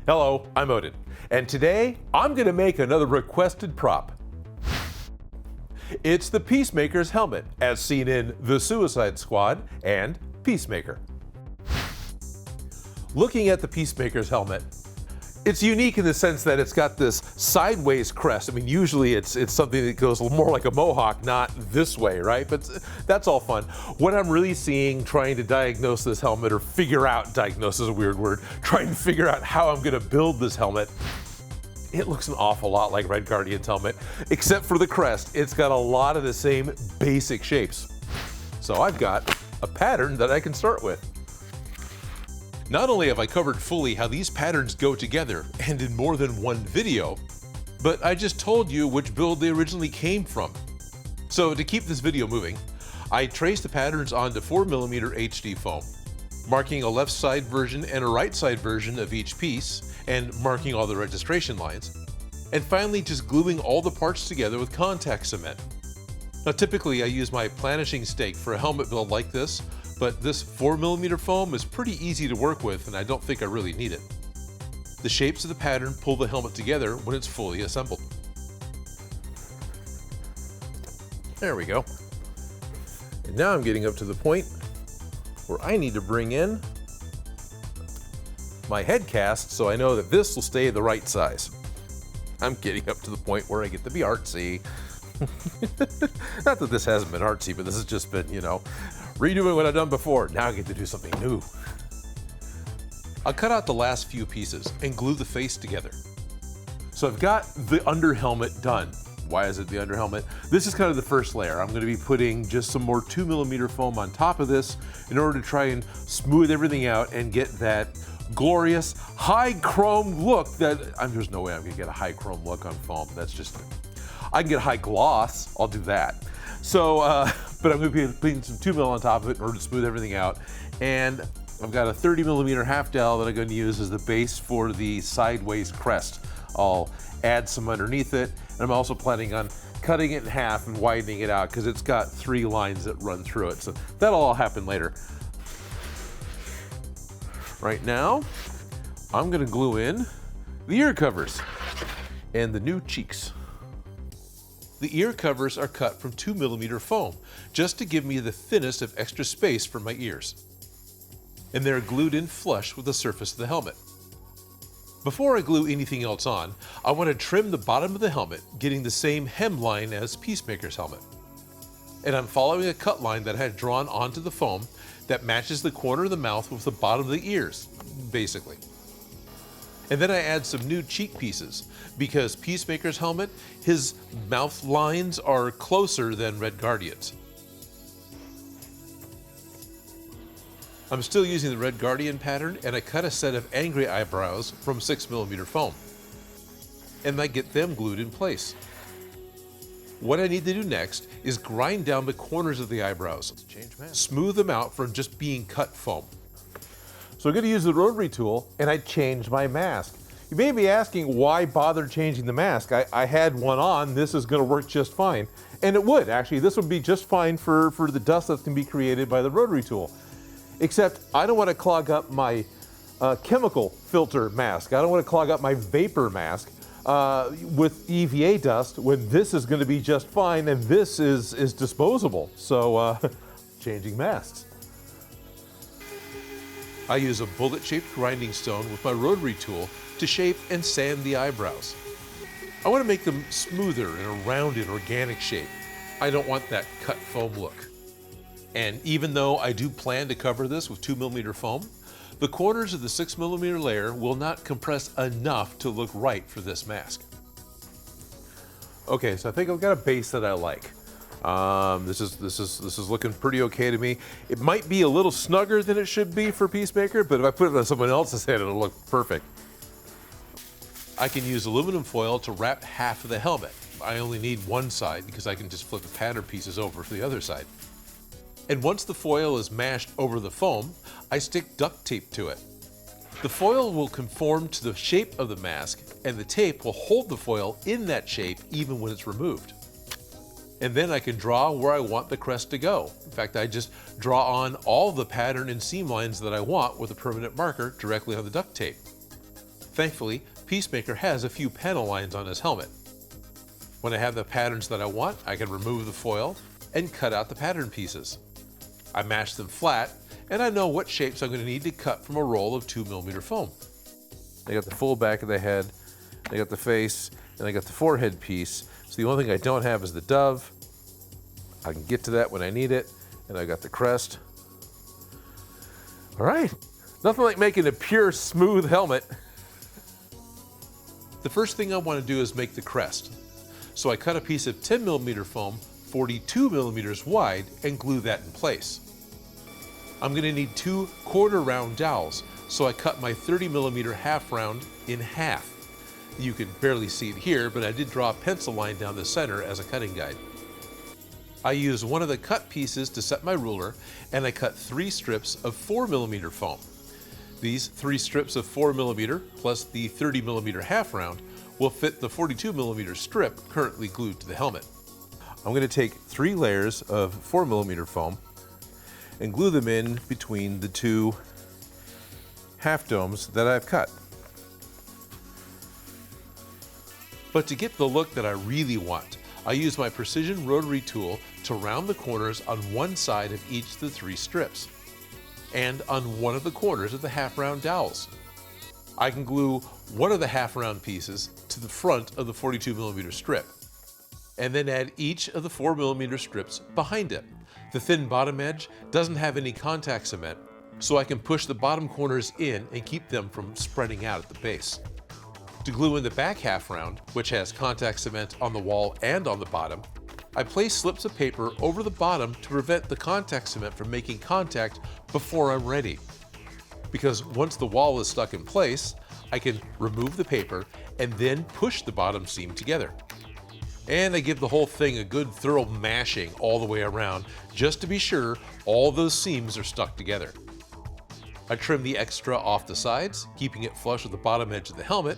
Hello, I'm Odin, and today I'm going to make another requested prop. It's the Peacemaker's helmet, as seen in The Suicide Squad and Peacemaker. Looking at the Peacemaker's helmet, it's unique in the sense that it's got this sideways crest. I mean, usually it's something that goes more like a mohawk, not this way, right? But that's all fun. What I'm really seeing, trying to diagnose this helmet, or figure out, diagnose is a weird word, trying to figure out how I'm gonna build this helmet, it looks an awful lot like Red Guardian's helmet, except for the crest. It's got a lot of the same basic shapes. So I've got a pattern that I can start with. Not only have I covered fully how these patterns go together, and in more than one video, but I just told you which build they originally came from. So to keep this video moving, I traced the patterns onto 4mm HD foam, marking a left side version and a right side version of each piece, and marking all the registration lines, and finally just gluing all the parts together with contact cement. Now typically I use my planishing stake for a helmet build like this, but this 4mm foam is pretty easy to work with, and I don't think I really need it. The shapes of the pattern pull the helmet together when it's fully assembled. There we go. And now I'm getting up to the point where I need to bring in my head cast so I know that this will stay the right size. I'm getting up to the point where I get to be artsy. Not that this hasn't been artsy, but this has just been, redoing what I've done before. Now I get to do something new. I'll cut out the last few pieces and glue the face together. So I've got the under helmet done. Why is it the under helmet? This is kind of the first layer. I'm going to be putting just some more 2mm foam on top of this in order to try and smooth everything out and get that glorious high chrome look that there's no way I'm going to get a high chrome look on foam. That's just, I can get high gloss, I'll do that. So, but I'm going to be putting some 2mm on top of it in order to smooth everything out. And I've got a 30mm half dowel that I'm going to use as the base for the sideways crest. I'll add some underneath it, and I'm also planning on cutting it in half and widening it out because it's got 3 lines that run through it. So that'll all happen later. Right now, I'm going to glue in the ear covers and the new cheeks. The ear covers are cut from 2mm foam, just to give me the thinnest of extra space for my ears. And they're glued in flush with the surface of the helmet. Before I glue anything else on, I want to trim the bottom of the helmet, getting the same hemline as Peacemaker's helmet. And I'm following a cut line that I had drawn onto the foam that matches the corner of the mouth with the bottom of the ears, basically. And then I add some new cheek pieces, because Peacemaker's helmet, his mouth lines are closer than Red Guardian's. I'm still using the Red Guardian pattern, and I cut a set of angry eyebrows from 6mm foam. And I get them glued in place. What I need to do next is grind down the corners of the eyebrows, smooth them out from just being cut foam. So I'm going to use the rotary tool, and I changed my mask. You may be asking why bother changing the mask. I had one on, this is going to work just fine. And it would, actually. This would be just fine for the dust that can be created by the rotary tool. Except I don't want to clog up my chemical filter mask. I don't want to clog up my vapor mask with EVA dust when this is going to be just fine and this is disposable. So changing masks. I use a bullet-shaped grinding stone with my rotary tool to shape and sand the eyebrows. I want to make them smoother in a rounded, organic shape. I don't want that cut foam look. And even though I do plan to cover this with 2mm foam, the corners of the 6mm layer will not compress enough to look right for this mask. Okay, so I think I've got a base that I like. This is looking pretty okay to me. It might be a little snugger than it should be for Peacemaker, but if I put it on someone else's head, it'll look perfect. I can use aluminum foil to wrap half of the helmet. I only need one side because I can just flip the pattern pieces over to the other side. And once the foil is mashed over the foam, I stick duct tape to it. The foil will conform to the shape of the mask, and the tape will hold the foil in that shape even when it's removed. And then I can draw where I want the crest to go. In fact, I just draw on all the pattern and seam lines that I want with a permanent marker directly on the duct tape. Thankfully, Peacemaker has a few panel lines on his helmet. When I have the patterns that I want, I can remove the foil and cut out the pattern pieces. I mash them flat, and I know what shapes I'm going to need to cut from a roll of 2mm foam. I got the full back of the head, I got the face, and I got the forehead piece. So the only thing I don't have is the dove. I can get to that when I need it, and I got the crest. All right, nothing like making a pure, smooth helmet. The first thing I want to do is make the crest. So I cut a piece of 10mm foam, 42mm wide, and glue that in place. I'm going to need 2 quarter-round dowels, so I cut my 30mm half round in half. You can barely see it here, but I did draw a pencil line down the center as a cutting guide. I used one of the cut pieces to set my ruler, and I cut 3 strips of 4mm foam. These 3 strips of 4mm plus the 30mm half round will fit the 42mm strip currently glued to the helmet. I'm going to take 3 layers of 4mm foam and glue them in between the 2 half domes that I've cut. But to get the look that I really want, I use my precision rotary tool to round the corners on one side of each of the 3 strips, and on one of the corners of the half-round dowels. I can glue one of the half-round pieces to the front of the 42mm strip, and then add each of the 4mm strips behind it. The thin bottom edge doesn't have any contact cement, so I can push the bottom corners in and keep them from spreading out at the base. To glue in the back half round, which has contact cement on the wall and on the bottom, I place slips of paper over the bottom to prevent the contact cement from making contact before I'm ready. Because once the wall is stuck in place, I can remove the paper and then push the bottom seam together. And I give the whole thing a good thorough mashing all the way around, just to be sure all those seams are stuck together. I trim the extra off the sides, keeping it flush with the bottom edge of the helmet.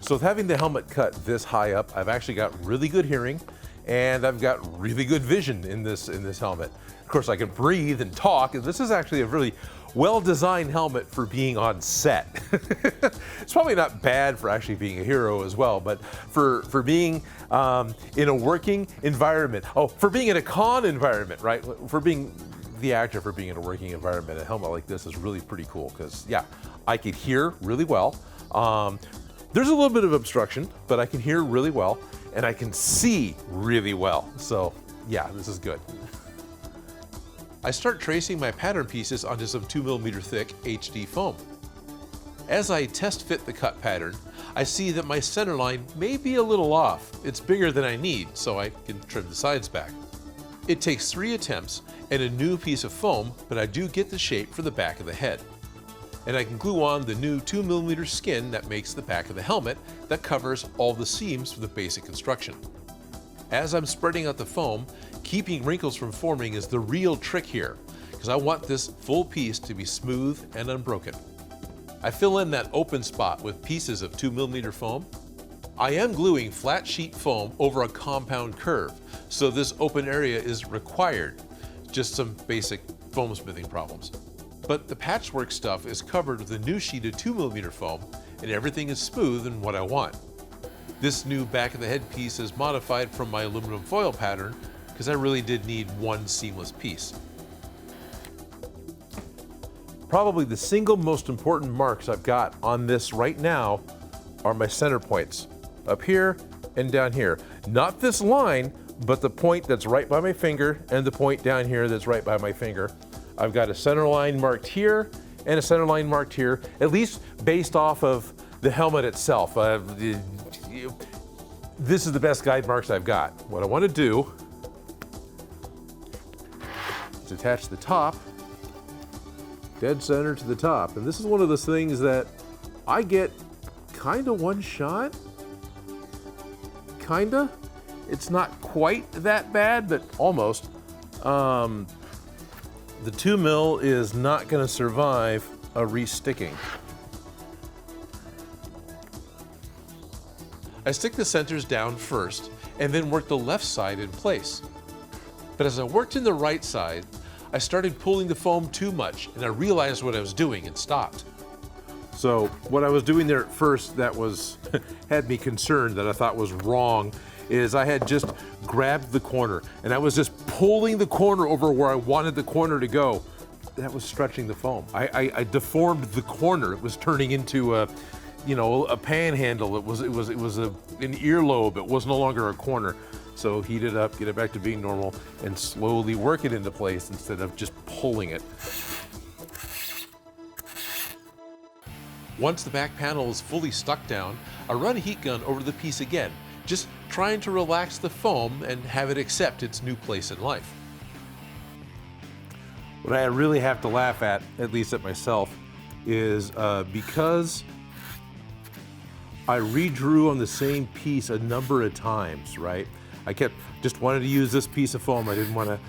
So with having the helmet cut this high up, I've actually got really good hearing, and I've got really good vision in this helmet. Of course, I can breathe and talk, and this is actually a really well-designed helmet for being on set. It's probably not bad for actually being a hero as well, but for being in a working environment, for being in a con environment, right? For being the actor, for being in a working environment, a helmet like this is really pretty cool because, yeah, I could hear really well. There's a little bit of obstruction, but I can hear really well, and I can see really well. So, yeah, this is good. I start tracing my pattern pieces onto some 2mm thick HD foam. As I test fit the cut pattern, I see that my center line may be a little off. It's bigger than I need, so I can trim the sides back. It takes 3 attempts and a new piece of foam, but I do get the shape for the back of the head. And I can glue on the new 2mm skin that makes the back of the helmet that covers all the seams for the basic construction. As I'm spreading out the foam, keeping wrinkles from forming is the real trick here, because I want this full piece to be smooth and unbroken. I fill in that open spot with pieces of 2mm foam. I am gluing flat sheet foam over a compound curve, so this open area is required, just some basic foam smithing problems. But the patchwork stuff is covered with a new sheet of 2mm foam, and everything is smooth and what I want. This new back of the head piece is modified from my aluminum foil pattern because I really did need one seamless piece. Probably the single most important marks I've got on this right now are my center points, up here and down here. Not this line, but the point that's right by my finger and the point down here that's right by my finger. I've got a center line marked here and a center line marked here, at least based off of the helmet itself. This is the best guide marks I've got. What I want to do is attach the top dead center to the top. And this is one of those things that I get kind of one shot. Kinda. It's not quite that bad, but almost. The 2mm is not going to survive a resticking. I stick the centers down first and then work the left side in place. But as I worked in the right side, I started pulling the foam too much and I realized what I was doing and stopped. So what I was doing there at first that was had me concerned, that I thought was wrong, is I had just grabbed the corner and I was just pulling the corner over where I wanted the corner to go. That was stretching the foam. I deformed the corner. It was turning into a, you know, a panhandle. It was an earlobe. It was no longer a corner. So heat it up, get it back to being normal, and slowly work it into place instead of just pulling it. Once the back panel is fully stuck down, I run a heat gun over the piece again, just trying to relax the foam and have it accept its new place in life. What I really have to laugh at least at myself, is because I redrew on the same piece a number of times, right? I just wanted to use this piece of foam. I didn't want to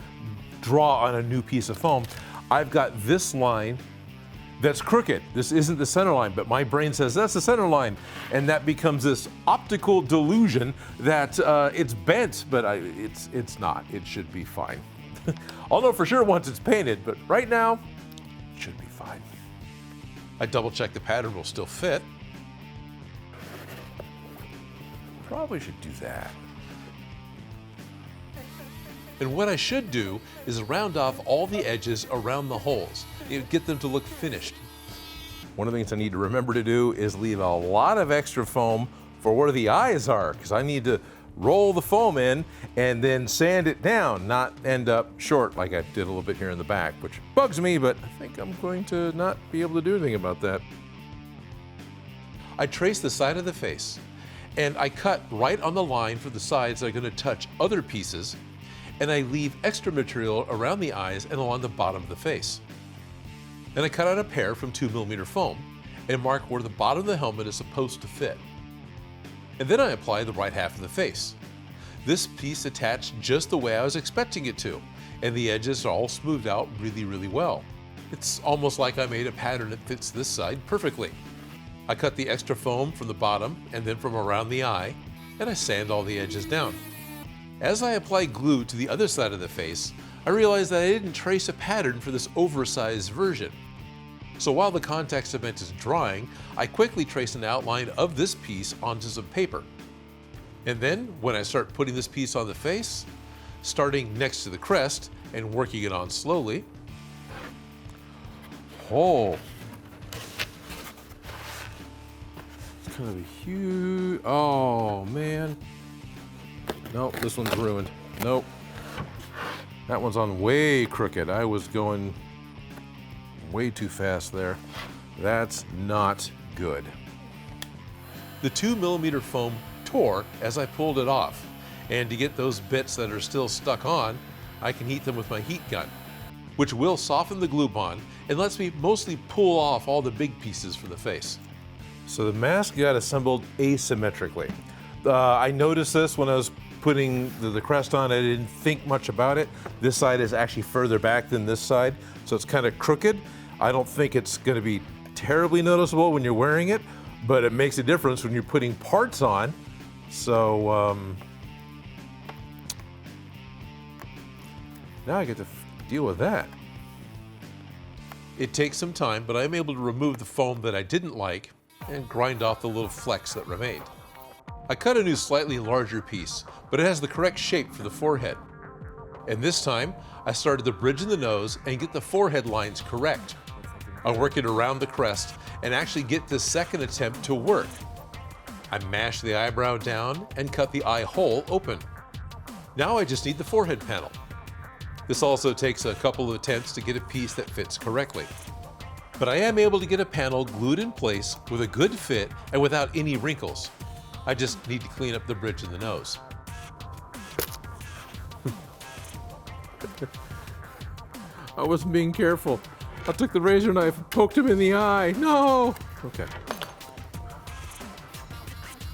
draw on a new piece of foam. I've got this line that's crooked. This isn't the center line, but my brain says that's the center line. And that becomes this optical delusion that it's bent, but it's not. It should be fine. I'll know for sure once it's painted, but right now, it should be fine. I double check the pattern will still fit. Probably should do that. And what I should do is round off all the edges around the holes, get them to look finished. One of the things I need to remember to do is leave a lot of extra foam for where the eyes are, because I need to roll the foam in and then sand it down, not end up short like I did a little bit here in the back, which bugs me, but I think I'm going to not be able to do anything about that. I trace the side of the face, and I cut right on the line for the sides that are going to touch other pieces, and I leave extra material around the eyes and along the bottom of the face. Then I cut out a pair from 2mm foam and mark where the bottom of the helmet is supposed to fit. And then I apply the right half of the face. This piece attached just the way I was expecting it to, and the edges are all smoothed out really, really well. It's almost like I made a pattern that fits this side perfectly. I cut the extra foam from the bottom and then from around the eye, and I sand all the edges down. As I apply glue to the other side of the face, I realized that I didn't trace a pattern for this oversized version. So while the contact cement is drying, I quickly trace an outline of this piece onto some paper. And then, when I start putting this piece on the face, starting next to the crest and working it on slowly. Oh, it's kind of a huge, oh man. Nope, this one's ruined. Nope. That one's on way crooked. I was going way too fast there. That's not good. The 2mm foam tore as I pulled it off, and to get those bits that are still stuck on, I can heat them with my heat gun, which will soften the glue bond and lets me mostly pull off all the big pieces for the face. So the mask got assembled asymmetrically. I noticed this when I was putting the crest on. I didn't think much about it. This side is actually further back than this side, so it's kind of crooked. I don't think it's going to be terribly noticeable when you're wearing it, but it makes a difference when you're putting parts on. So now I get to deal with that. It takes some time, but I'm able to remove the foam that I didn't like and grind off the little flecks that remained. I cut a new slightly larger piece, but it has the correct shape for the forehead. And this time, I started the bridge in the nose and get the forehead lines correct. I work it around the crest and actually get this second attempt to work. I mash the eyebrow down and cut the eye hole open. Now I just need the forehead panel. This also takes a couple of attempts to get a piece that fits correctly. But I am able to get a panel glued in place with a good fit and without any wrinkles. I just need to clean up the bridge in the nose. I wasn't being careful. I took the razor knife and poked him in the eye. No! Okay.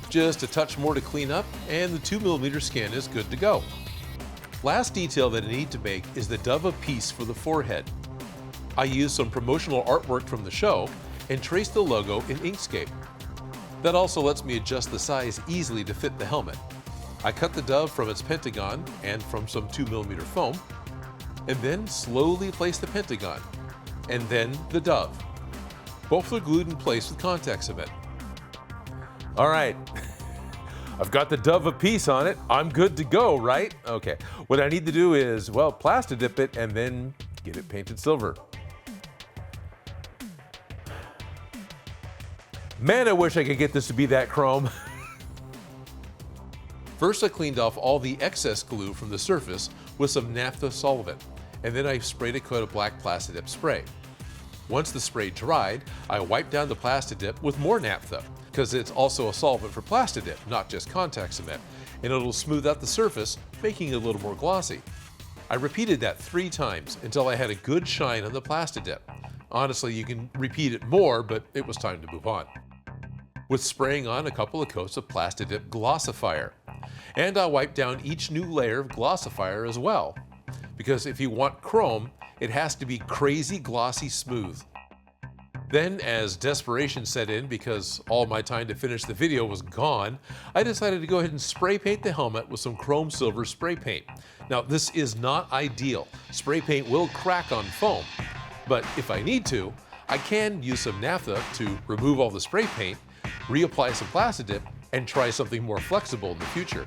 Just a touch more to clean up, and the 2mm skin is good to go. Last detail that I need to make is the dove piece for the forehead. I used some promotional artwork from the show and traced the logo in Inkscape. That also lets me adjust the size easily to fit the helmet. I cut the dove from its pentagon and from some 2mm foam, and then slowly place the pentagon, and then the dove. Both are glued in place with contact cement. All right, I've got the dove of peace on it. I'm good to go, right? Okay, what I need to do is, well, Plasti Dip it and then get it painted silver. Man, I wish I could get this to be that chrome. First, I cleaned off all the excess glue from the surface with some naphtha solvent, and then I sprayed a coat of black Plasti Dip spray. Once the spray dried, I wiped down the Plasti Dip with more naphtha, because it's also a solvent for Plasti Dip, not just contact cement, and it'll smooth out the surface, making it a little more glossy. I repeated that 3 times until I had a good shine on the Plasti Dip. Honestly, you can repeat it more, but it was time to move on. With spraying on a couple of coats of Plasti Dip Glossifier. And I wiped down each new layer of Glossifier as well. Because if you want chrome, it has to be crazy glossy smooth. Then, as desperation set in because all my time to finish the video was gone, I decided to go ahead and spray paint the helmet with some chrome silver spray paint. Now, this is not ideal. Spray paint will crack on foam. But if I need to, I can use some naphtha to remove all the spray paint, reapply some Plasti Dip, and try something more flexible in the future.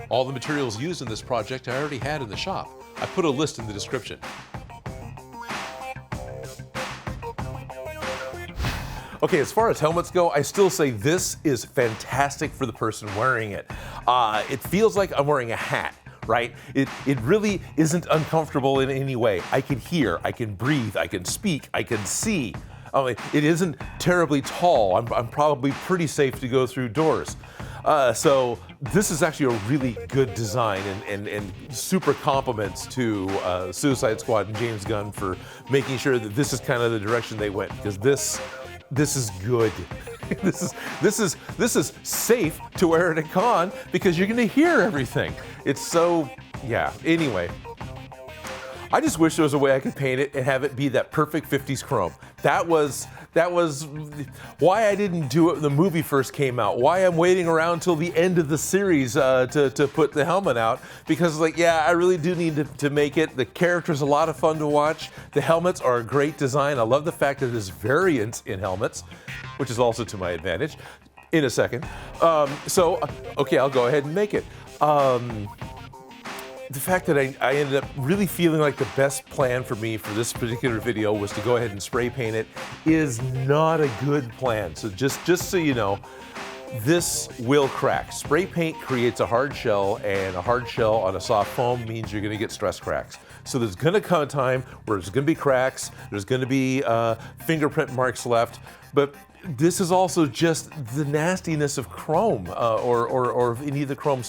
All the materials used in this project I already had in the shop. I put a list in the description. Okay, as far as helmets go, I still say this is fantastic for the person wearing it. It feels like I'm wearing a hat, right? It really isn't uncomfortable in any way. I can hear, I can breathe, I can speak, I can see. It isn't terribly tall. I'm probably pretty safe to go through doors. So this is actually a really good design and super compliments to Suicide Squad and James Gunn for making sure that this is kind of the direction they went, because this is good. this is safe to wear at a con because you're gonna hear everything. It's so, yeah, anyway. I just wish there was a way I could paint it and have it be that perfect 50s chrome. That was why I didn't do it when the movie first came out. Why I'm waiting around till the end of the series to put the helmet out. Because like, yeah, I really do need to make it. The character's a lot of fun to watch. The helmets are a great design. I love the fact that there's variants in helmets, which is also to my advantage. In a second. Okay, I'll go ahead and make it. The fact that I ended up really feeling like the best plan for me for this particular video was to go ahead and spray paint it is not a good plan. So just so you know, this will crack. Spray paint creates a hard shell, and a hard shell on a soft foam means you're gonna get stress cracks. So there's gonna come a time where there's gonna be cracks, there's gonna be fingerprint marks left, but this is also just the nastiness of chrome or any of the chrome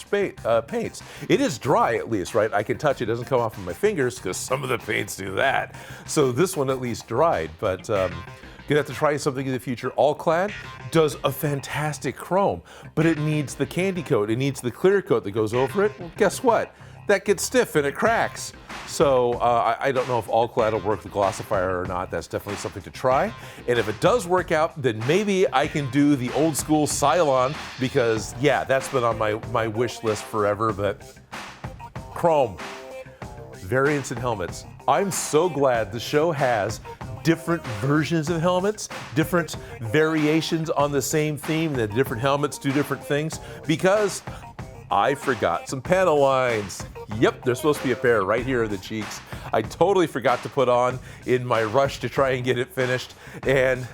paints. It is dry at least, right? I can touch it, doesn't come off of my fingers because some of the paints do that. So this one at least dried, but gonna have to try something in the future. All Clad does a fantastic chrome, but it needs the candy coat. It needs the clear coat that goes over it. Well, guess what? That gets stiff and it cracks. So I don't know if All Clad will work with Glossifier or not. That's definitely something to try. And if it does work out, then maybe I can do the old school Cylon, because yeah, that's been on my wish list forever, but chrome, variants in helmets. I'm so glad the show has different versions of helmets, different variations on the same theme, that different helmets do different things, because I forgot some panel lines. Yep, there's supposed to be a pair right here in the cheeks. I totally forgot to put on in my rush to try and get it finished. And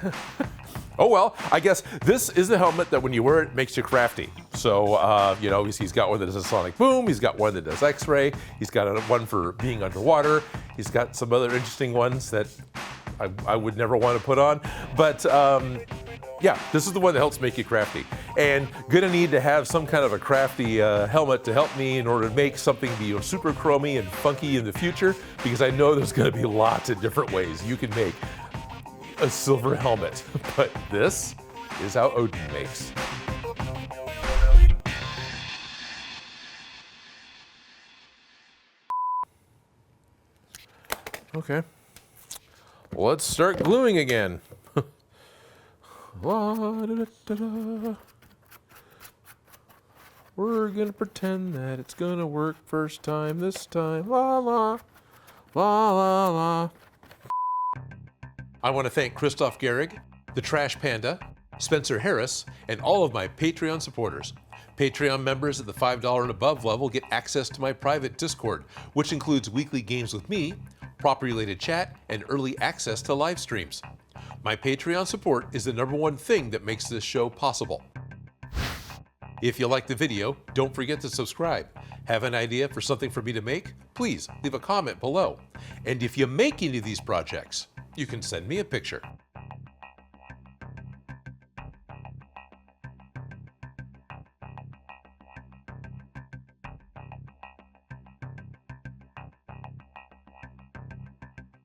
oh well, I guess this is the helmet that when you wear it makes you crafty. So, you know, he's got one that does a sonic boom, he's got one that does x-ray, he's got one for being underwater, he's got some other interesting ones that I would never want to put on. But yeah, this is the one that helps make you crafty. And gonna need to have some kind of a crafty helmet to help me in order to make something be super chromy and funky in the future, because I know there's gonna be lots of different ways you can make a silver helmet. But this is how Odin makes. Okay, let's start gluing again. La, da, da, da, da. We're gonna pretend that it's gonna work first time this time. La la, la la la. I want to thank Christoph Gehrig, the Trash Panda, Spencer Harris, and all of my Patreon supporters. Patreon members at the $5 and above level get access to my private Discord, which includes weekly games with me, prop-related chat, and early access to live streams. My Patreon support is the #1 thing that makes this show possible. If you like the video, don't forget to subscribe. Have an idea for something for me to make? Please leave a comment below. And if you make any of these projects, you can send me a picture.